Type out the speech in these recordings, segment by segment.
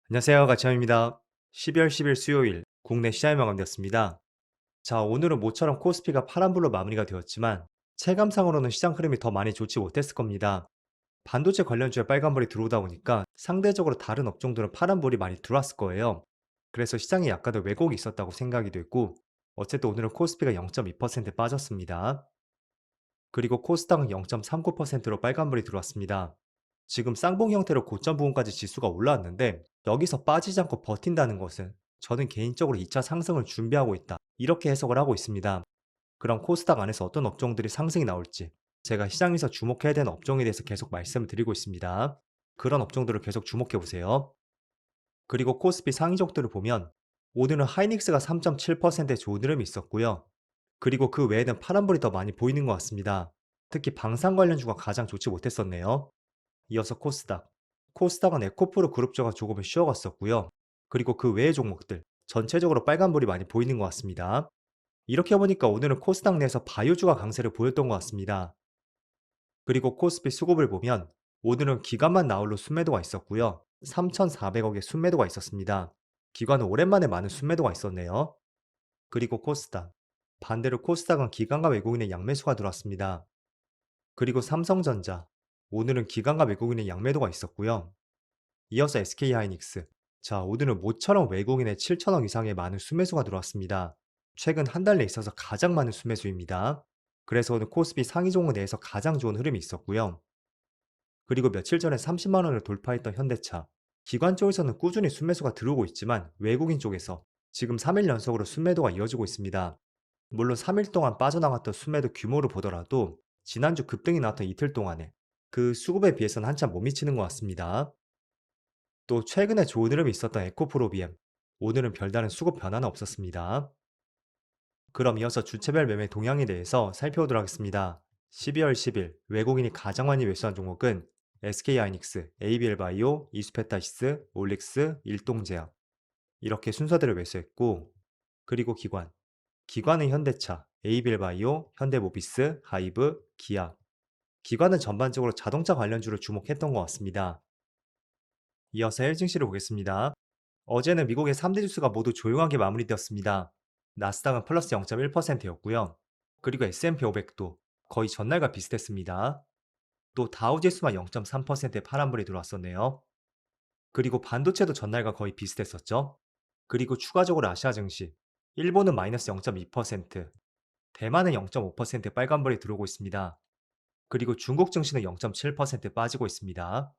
안녕하세요. 가치형입니다. 12월 10일 수요일 국내 시장이 마감되었습니다. 자, 오늘은 모처럼 코스피가 파란불로 마무리가 되었지만 체감상으로는 시장 흐름이 더 많이 좋지 못했을 겁니다. 반도체 관련주에 빨간불이 들어오다 보니까 상대적으로 다른 업종들은 파란불이 많이 들어왔을 거예요. 그래서 시장에 약간의 왜곡이 있었다고 생각이 됐고, 어쨌든 오늘은 코스피가 0.2% 빠졌습니다. 그리고 코스닥은 0.39%로 빨간불이 들어왔습니다. 지금 쌍봉 형태로 고점 부분까지 지수가 올라왔는데 여기서 빠지지 않고 버틴다는 것은 저는 개인적으로 2차 상승을 준비하고 있다, 이렇게 해석을 하고 있습니다. 그럼 코스닥 안에서 어떤 업종들이 상승이 나올지 제가 시장에서 주목해야 되는 업종에 대해서 계속 말씀을 드리고 있습니다. 그런 업종들을 계속 주목해 보세요. 그리고 코스피 상위족들을 보면 오늘은 하이닉스가 3.7%의 좋은 흐름이 있었고요. 그리고 그 외에는 파란불이 더 많이 보이는 것 같습니다. 특히 방산 관련주가 가장 좋지 못했었네요. 이어서 코스닥. 코스닥은 에코프로 그룹주가 조금은 쉬어갔었고요. 그리고 그 외의 종목들, 전체적으로 빨간불이 많이 보이는 것 같습니다. 이렇게 보니까 오늘은 코스닥 내에서 바이오주가 강세를 보였던 것 같습니다. 그리고 코스피 수급을 보면 오늘은 기관만 나홀로 순매도가 있었고요. 3,400억의 순매도가 있었습니다. 기관은 오랜만에 많은 순매도가 있었네요. 그리고 코스닥. 반대로 코스닥은 기관과 외국인의 양매수가 들어왔습니다. 그리고 삼성전자. 오늘은 기관과 외국인의 양매도가 있었고요. 이어서 SK하이닉스. 자, 오늘은 모처럼 외국인의 7천억 이상의 많은 순매수가 들어왔습니다. 최근 한 달 내에 있어서 가장 많은 순매수입니다. 그래서 오늘 코스피 상위 종목 내에서 가장 좋은 흐름이 있었고요. 그리고 며칠 전에 30만 원을 돌파했던 현대차. 기관 쪽에서는 꾸준히 순매수가 들어오고 있지만 외국인 쪽에서 지금 3일 연속으로 순매도가 이어지고 있습니다. 물론 3일 동안 빠져나갔던 순매도 규모를 보더라도 지난주 급등이 나왔던 이틀 동안에 그 수급에 비해서는 한참 못 미치는 것 같습니다. 또 최근에 좋은 흐름이 있었던 에코프로비엠. 오늘은 별다른 수급 변화는 없었습니다. 그럼 이어서 주체별 매매 동향에 대해서 살펴보도록 하겠습니다. 12월 10일 외국인이 가장 많이 매수한 종목은 SK하이닉스, ABL바이오, 이스페타시스, 올릭스, 일동제약, 이렇게 순서대로 매수했고, 그리고 기관. 기관은 현대차, ABL바이오, 현대모비스, 하이브, 기아. 기관은 전반적으로 자동차 관련주를 주목했던 것 같습니다. 이어서 해외 증시를 보겠습니다. 어제는 미국의 3대 지수가 모두 조용하게 마무리되었습니다. 나스닥은 플러스 0.1%였고요. 그리고 S&P 500도 거의 전날과 비슷했습니다. 또 다우지수만 0.3%의 파란불이 들어왔었네요. 그리고 반도체도 전날과 거의 비슷했었죠. 그리고 추가적으로 아시아 증시, 일본은 마이너스 0.2%, 대만은 0.5%의 빨간불이 들어오고 있습니다. 그리고 중국 증시는 0.7% 빠지고 있습니다.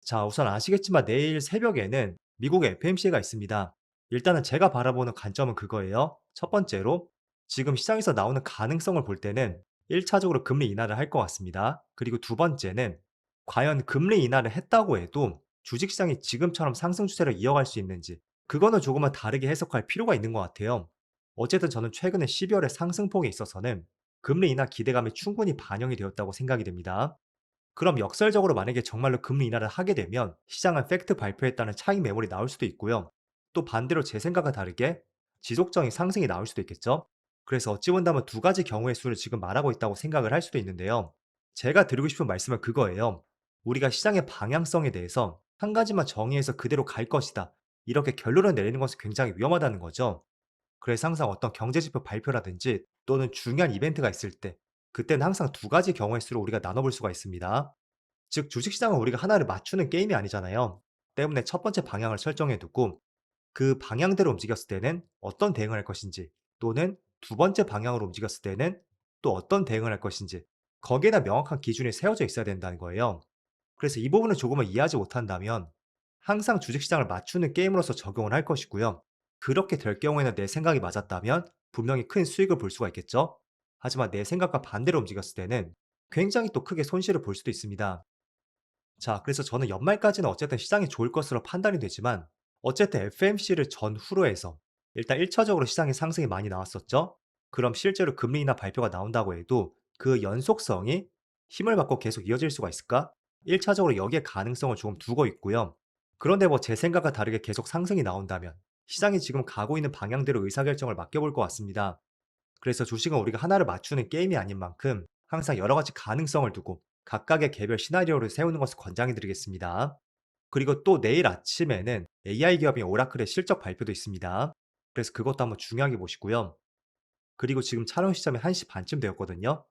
자, 우선 아시겠지만 내일 새벽에는 미국의 FMC가 있습니다. 일단은 제가 바라보는 관점은 그거예요. 첫 번째로 지금 시장에서 나오는 가능성을 볼 때는 1차적으로 금리 인하를 할 것 같습니다. 그리고 두 번째는 과연 금리 인하를 했다고 해도 주식시장이 지금처럼 상승 추세를 이어갈 수 있는지, 그거는 조금은 다르게 해석할 필요가 있는 것 같아요. 어쨌든 저는 최근에 12월의 상승폭에 있어서는 금리 인하 기대감이 충분히 반영이 되었다고 생각이 됩니다. 그럼 역설적으로 만약에 정말로 금리 인하를 하게 되면 시장은 팩트 발표했다는 차익 매물이 나올 수도 있고요. 또 반대로 제 생각과 다르게 지속적인 상승이 나올 수도 있겠죠. 그래서 어찌 본다면 두 가지 경우의 수를 지금 말하고 있다고 생각을 할 수도 있는데요. 제가 드리고 싶은 말씀은 그거예요. 우리가 시장의 방향성에 대해서 한 가지만 정의해서 그대로 갈 것이다, 이렇게 결론을 내리는 것은 굉장히 위험하다는 거죠. 그래서 항상 어떤 경제지표 발표라든지 또는 중요한 이벤트가 있을 때 그때는 항상 두 가지 경우의 수를 우리가 나눠볼 수가 있습니다. 즉 주식시장은 우리가 하나를 맞추는 게임이 아니잖아요. 때문에 첫 번째 방향을 설정해 두고 그 방향대로 움직였을 때는 어떤 대응을 할 것인지, 또는 두 번째 방향으로 움직였을 때는 또 어떤 대응을 할 것인지, 거기에다 명확한 기준이 세워져 있어야 된다는 거예요. 그래서 이 부분을 조금은 이해하지 못한다면 항상 주식시장을 맞추는 게임으로서 적용을 할 것이고요. 그렇게 될 경우에는 내 생각이 맞았다면 분명히 큰 수익을 볼 수가 있겠죠. 하지만 내 생각과 반대로 움직였을 때는 굉장히 또 크게 손실을 볼 수도 있습니다. 자, 그래서 저는 연말까지는 어쨌든 시장이 좋을 것으로 판단이 되지만 어쨌든 FMC를 전후로 해서 일단 1차적으로 시장의 상승이 많이 나왔었죠. 그럼 실제로 금리 인하 발표가 나온다고 해도 그 연속성이 힘을 받고 계속 이어질 수가 있을까? 1차적으로 여기에 가능성을 조금 두고 있고요. 그런데 뭐 제 생각과 다르게 계속 상승이 나온다면 시장이 지금 가고 있는 방향대로 의사결정을 맡겨볼 것 같습니다. 그래서 주식은 우리가 하나를 맞추는 게임이 아닌 만큼 항상 여러 가지 가능성을 두고 각각의 개별 시나리오를 세우는 것을 권장해 드리겠습니다. 그리고 또 내일 아침에는 AI 기업인 오라클의 실적 발표도 있습니다. 그래서 그것도 한번 중요하게 보시고요. 그리고 지금 촬영 시점이 1시 반쯤 되었거든요.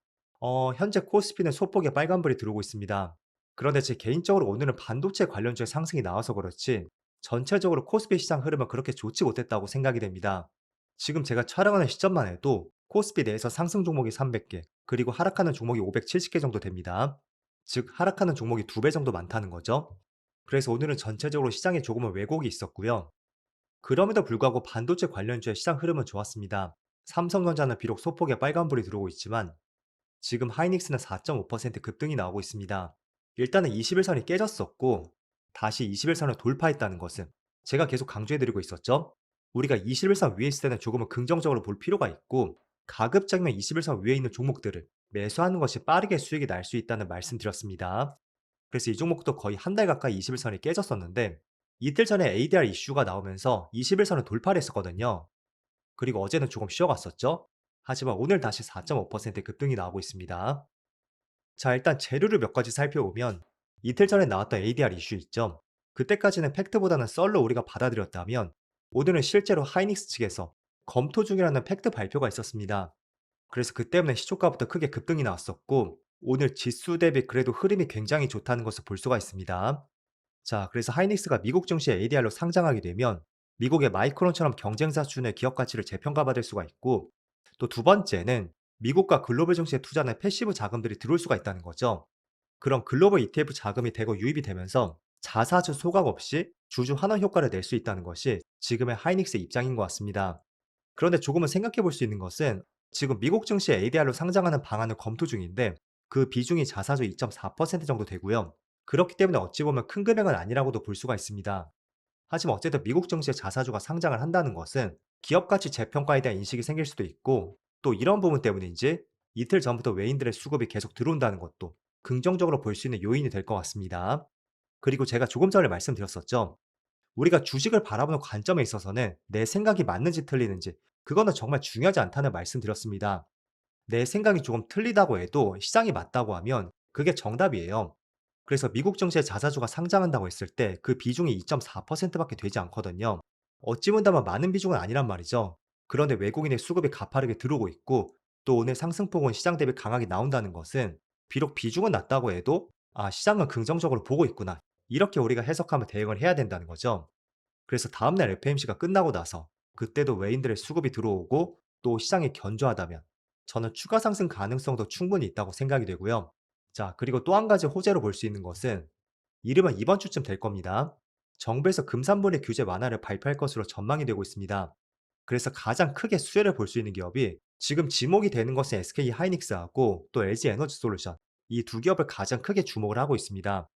현재 코스피는 소폭의 빨간불이 들어오고 있습니다. 그런데 제 개인적으로 오늘은 반도체 관련주의 상승이 나와서 그렇지 전체적으로 코스피 시장 흐름은 그렇게 좋지 못했다고 생각이 됩니다. 지금 제가 촬영하는 시점만 해도 코스피 내에서 상승 종목이 300개, 그리고 하락하는 종목이 570개 정도 됩니다. 즉 하락하는 종목이 2배 정도 많다는 거죠. 그래서 오늘은 전체적으로 시장에 조금은 왜곡이 있었고요. 그럼에도 불구하고 반도체 관련주의 시장 흐름은 좋았습니다. 삼성전자는 비록 소폭의 빨간불이 들어오고 있지만 지금 하이닉스는 4.5% 급등이 나오고 있습니다. 일단은 21선이 깨졌었고 다시 21선을 돌파했다는 것은 제가 계속 강조해드리고 있었죠. 우리가 21선 위에 있을 때는 조금은 긍정적으로 볼 필요가 있고 가급적이면 21선 위에 있는 종목들을 매수하는 것이 빠르게 수익이 날 수 있다는 말씀드렸습니다. 그래서 이 종목도 거의 한 달 가까이 21선이 깨졌었는데 이틀 전에 ADR 이슈가 나오면서 21선을 돌파를 했었거든요. 그리고 어제는 조금 쉬어갔었죠. 하지만 오늘 다시 4.5% 급등이 나오고 있습니다. 자, 일단 재료를 몇 가지 살펴보면 이틀 전에 나왔던 ADR 이슈 있죠. 그때까지는 팩트보다는 썰로 우리가 받아들였다면 오늘은 실제로 하이닉스 측에서 검토 중이라는 팩트 발표가 있었습니다. 그래서 그 때문에 시초가부터 크게 급등이 나왔었고 오늘 지수 대비 그래도 흐름이 굉장히 좋다는 것을 볼 수가 있습니다. 자, 그래서 하이닉스가 미국 증시에 ADR로 상장하게 되면 미국의 마이크론처럼 경쟁사 수준의 기업 가치를 재평가받을 수가 있고 또 두 번째는 미국과 글로벌 증시에 투자하는 패시브 자금들이 들어올 수가 있다는 거죠. 그럼 글로벌 ETF 자금이 대거 유입이 되면서 자사주 소각 없이 주주 환원 효과를 낼 수 있다는 것이 지금의 하이닉스의 입장인 것 같습니다. 그런데 조금은 생각해 볼 수 있는 것은 지금 미국 증시에 ADR로 상장하는 방안을 검토 중인데 그 비중이 자사주 2.4% 정도 되고요. 그렇기 때문에 어찌 보면 큰 금액은 아니라고도 볼 수가 있습니다. 하지만 어쨌든 미국 증시에 자사주가 상장을 한다는 것은 기업 가치 재평가에 대한 인식이 생길 수도 있고 또 이런 부분 때문인지 이틀 전부터 외인들의 수급이 계속 들어온다는 것도 긍정적으로 볼 수 있는 요인이 될 것 같습니다. 그리고 제가 조금 전에 말씀드렸었죠. 우리가 주식을 바라보는 관점에 있어서는 내 생각이 맞는지 틀리는지 그거는 정말 중요하지 않다는 말씀드렸습니다. 내 생각이 조금 틀리다고 해도 시장이 맞다고 하면 그게 정답이에요. 그래서 미국 증시에 자사주가 상장한다고 했을 때 그 비중이 2.4%밖에 되지 않거든요. 어찌 본다면 많은 비중은 아니란 말이죠. 그런데 외국인의 수급이 가파르게 들어오고 있고 또 오늘 상승폭은 시장 대비 강하게 나온다는 것은 비록 비중은 낮다고 해도 시장은 긍정적으로 보고 있구나. 이렇게 우리가 해석하면 대응을 해야 된다는 거죠. 그래서 다음날 FMC가 끝나고 나서 그때도 외인들의 수급이 들어오고 또 시장이 견조하다면 저는 추가 상승 가능성도 충분히 있다고 생각이 되고요. 자, 그리고 또 한 가지 호재로 볼 수 있는 것은 이르면 이번 주쯤 될 겁니다. 정부에서 금산분해 규제 완화를 발표할 것으로 전망이 되고 있습니다. 그래서 가장 크게 수혜를 볼 수 있는 기업이 지금 지목이 되는 것은 SK 하이닉스하고 또 LG 에너지 솔루션 이 두 기업을 가장 크게 주목을 하고 있습니다.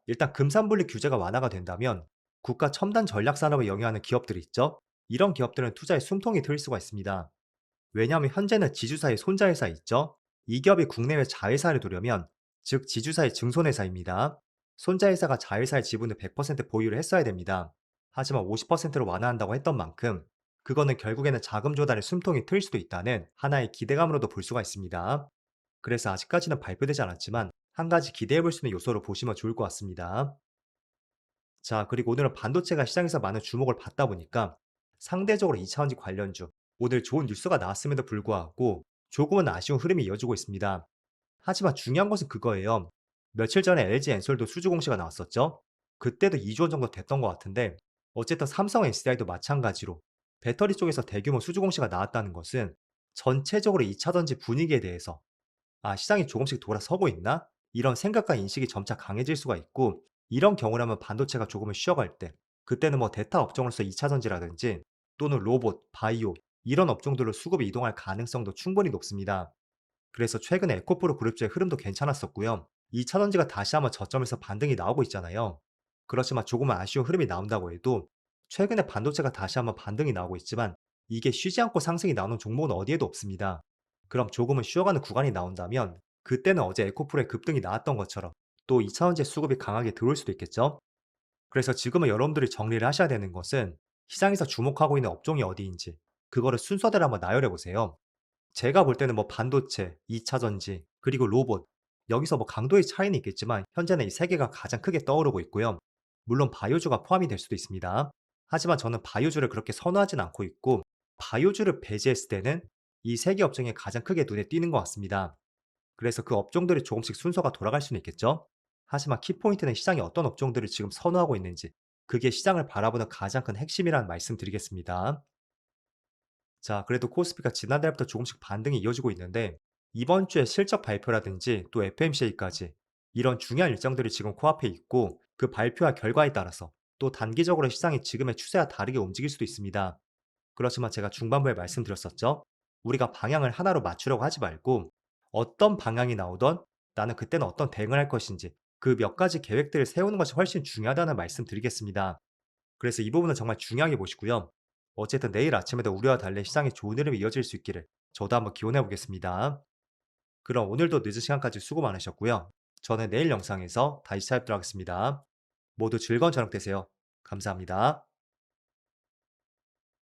일단 금산분리 규제가 완화가 된다면 국가 첨단 전략 산업에 영위하는 기업들이 있죠. 이런 기업들은 투자에 숨통이 트일 수가 있습니다. 왜냐하면 현재는 지주사의 손자회사 있죠. 이 기업이 국내외 자회사를 두려면 즉 지주사의 증손회사입니다. 손자회사가 자회사의 지분을 100% 보유를 했어야 됩니다. 하지만 50%로 완화한다고 했던 만큼 그거는 결국에는 자금 조달에 숨통이 트일 수도 있다는 하나의 기대감으로도 볼 수가 있습니다. 그래서 아직까지는 발표되지 않았지만 한 가지 기대해 볼 수 있는 요소로 보시면 좋을 것 같습니다. 자, 그리고 오늘은 반도체가 시장에서 많은 주목을 받다 보니까 상대적으로 2차전지 관련주, 오늘 좋은 뉴스가 나왔음에도 불구하고 조금은 아쉬운 흐름이 이어지고 있습니다. 하지만 중요한 것은 그거예요. 며칠 전에 LG 엔솔도 수주 공시가 나왔었죠? 그때도 2조 원 정도 됐던 것 같은데 어쨌든 삼성 SDI도 마찬가지로 배터리 쪽에서 대규모 수주 공시가 나왔다는 것은 전체적으로 2차전지 분위기에 대해서 시장이 조금씩 돌아서고 있나? 이런 생각과 인식이 점차 강해질 수가 있고 이런 경우라면 반도체가 조금은 쉬어갈 때 그때는 뭐 대타 업종으로서 2차 전지라든지 또는 로봇, 바이오 이런 업종들로 수급이 이동할 가능성도 충분히 높습니다. 그래서 최근에 에코프로 그룹주의 흐름도 괜찮았었고요. 2차 전지가 다시 한번 저점에서 반등이 나오고 있잖아요. 그렇지만 조금은 아쉬운 흐름이 나온다고 해도 최근에 반도체가 다시 한번 반등이 나오고 있지만 이게 쉬지 않고 상승이 나오는 종목은 어디에도 없습니다. 그럼 조금은 쉬어가는 구간이 나온다면 그때는 어제 에코프로의 급등이 나왔던 것처럼 또 2차원재 수급이 강하게 들어올 수도 있겠죠. 그래서 지금은 여러분들이 정리를 하셔야 되는 것은 시장에서 주목하고 있는 업종이 어디인지 그거를 순서대로 한번 나열해 보세요. 제가 볼 때는 뭐 반도체, 2차전지, 그리고 로봇 여기서 뭐 강도의 차이는 있겠지만 현재는 이 세 개가 가장 크게 떠오르고 있고요. 물론 바이오주가 포함이 될 수도 있습니다. 하지만 저는 바이오주를 그렇게 선호하진 않고 있고, 바이오주를 배제했을 때는 이 세 개 업종이 가장 크게 눈에 띄는 것 같습니다. 그래서 그 업종들이 조금씩 순서가 돌아갈 수는 있겠죠? 하지만 키포인트는 시장이 어떤 업종들을 지금 선호하고 있는지, 그게 시장을 바라보는 가장 큰 핵심이라는 말씀 드리겠습니다. 자, 그래도 코스피가 지난달부터 조금씩 반등이 이어지고 있는데, 이번 주에 실적 발표라든지 또 FMCA까지 이런 중요한 일정들이 지금 코앞에 있고, 그 발표와 결과에 따라서 또 단기적으로 시장이 지금의 추세와 다르게 움직일 수도 있습니다. 그렇지만 제가 중반부에 말씀드렸었죠. 우리가 방향을 하나로 맞추려고 하지 말고, 어떤 방향이 나오던 나는 그때는 어떤 대응을 할 것인지, 그 몇 가지 계획들을 세우는 것이 훨씬 중요하다는 말씀 드리겠습니다. 그래서 이 부분은 정말 중요하게 보시고요. 어쨌든 내일 아침에도 우려와 달리 시장이 좋은 흐름이 이어질 수 있기를 저도 한번 기원해 보겠습니다. 그럼 오늘도 늦은 시간까지 수고 많으셨고요. 저는 내일 영상에서 다시 찾아뵙도록 하겠습니다. 모두 즐거운 저녁 되세요. 감사합니다.